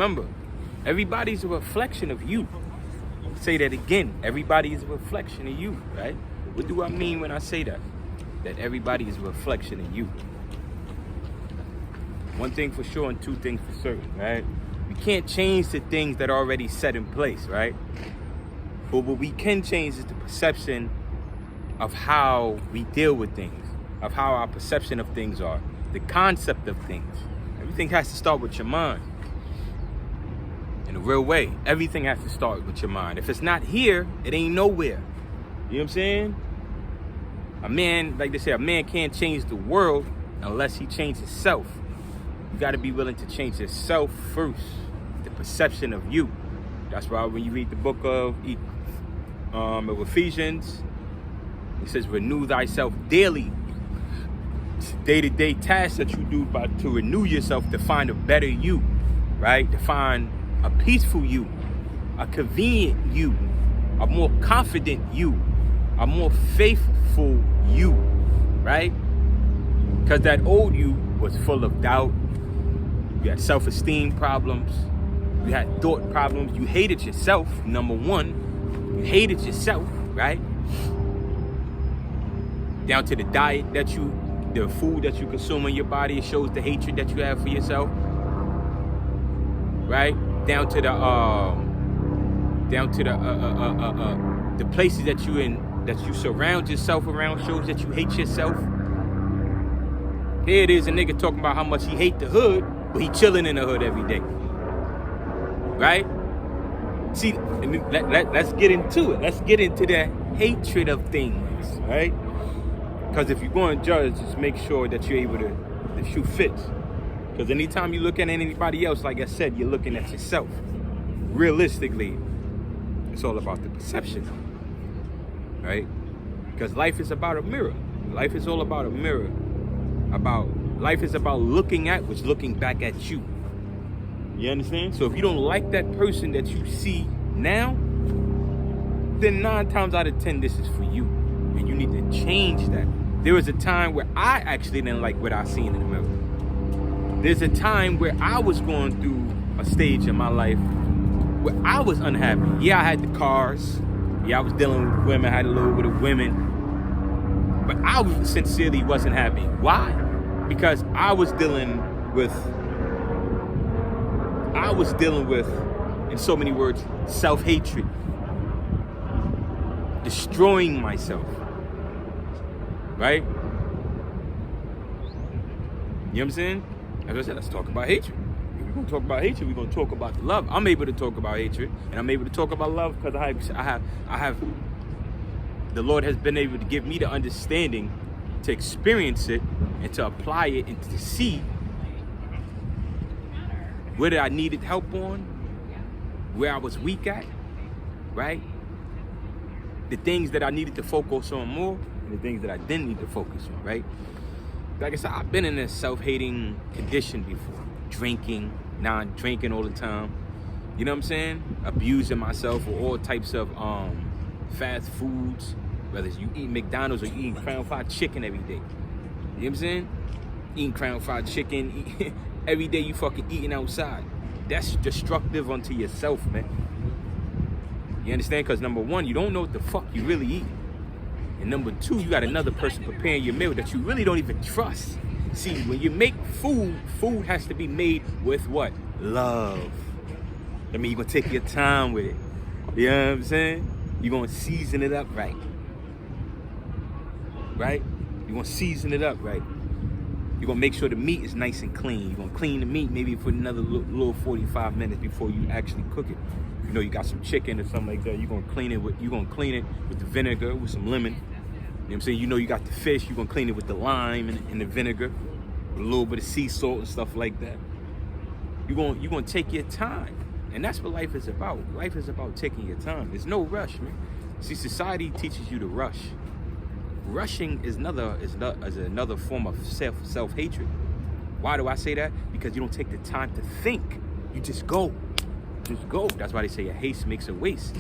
Remember, everybody's a reflection of you. I'll say that again. Everybody is a reflection of you, right? What do I mean when I say that? That everybody is a reflection of you. One thing for sure and two things for certain, right? We can't change the things that are already set in place, right? But what we can change is the perception of how we deal with things, of how our perception of things are, the concept of things. Everything has to start with your mind. In a real way, everything has to start with your mind. If it's not here, it ain't nowhere. You know what I'm saying? A man, like they say, a man can't change the world unless he changes himself. You got to be willing to change yourself first, the perception of you. That's why when you read the book of Ephesians, it says, renew thyself daily. It's day-to-day tasks that you do to renew yourself, to find a better you, right? To find a peaceful you, a convenient you, a more confident you, a more faithful you, right? Because that old you was full of doubt. You had self-esteem problems. You had thought problems. You hated yourself, number one. You hated yourself, right? Down to the diet that the food that you consume in your body, it shows the hatred that you have for yourself, right? Down to the places that you in, that you surround yourself around, shows that you hate yourself. Here it is, a nigga talking about how much he hate the hood, but he chilling in the hood every day, right? See, let's get into it. Let's get into the hatred of things, right? Because if you're going to judge, just make sure that you're able to, the shoe fits. Because anytime you look at anybody else, like I said, you're looking at yourself. Realistically, it's all about the perception, right? Because life is about a mirror. Life is all about a mirror. Life is about looking at what's looking back at you. You understand? So if you don't like that person that you see now, then 9 times out of 10, this is for you. And you need to change that. There was a time where I actually didn't like what I seen in the mirror. There's a time where I was going through a stage in my life where I was unhappy. Yeah, I had the cars. Yeah, I was dealing with women. I had a little bit of women. But I sincerely wasn't happy. Why? Because I was dealing with, in so many words, self-hatred. Destroying myself. Right? You know what I'm saying? As I said, let's talk about hatred. If we're going to talk about hatred, we're going to talk about the love. I'm able to talk about hatred, and I'm able to talk about love because I have the Lord has been able to give me the understanding to experience it and to apply it and to see where I needed help on, where I was weak at, right? The things that I needed to focus on more and the things that I didn't need to focus on, right? Like I said, I've been in a self-hating condition before. Drinking, non-drinking all the time. You know what I'm saying? Abusing myself with all types of fast foods, whether it's you eating McDonald's or you eating Crown Fried Chicken every day. You know what I'm saying? Eating Crown Fried Chicken, every day you fucking eating outside. That's destructive unto yourself, man. You understand? Because number one, you don't know what the fuck you really eat. And number two, you got another person preparing your meal that you really don't even trust. See, when you make food, food has to be made with what? Love. I mean, you're going to take your time with it. You know what I'm saying? You're going to season it up right. Right? You're going to season it up right. You're going to make sure the meat is nice and clean. You're going to clean the meat maybe for another little 45 minutes before you actually cook it. You know you got some chicken or something like that, you're gonna clean it with the vinegar with some lemon. You know what I'm saying? You know you got the fish, you're gonna clean it with the lime and the vinegar, with a little bit of sea salt and stuff like that. You're gonna take your time. And that's what life is about. Life is about taking your time. There's no rush, man. See, society teaches you to rush. Rushing is another form of self-hatred. Why do I say that? Because you don't take the time to think. You just go. Just go. That's why they say a haste makes a waste.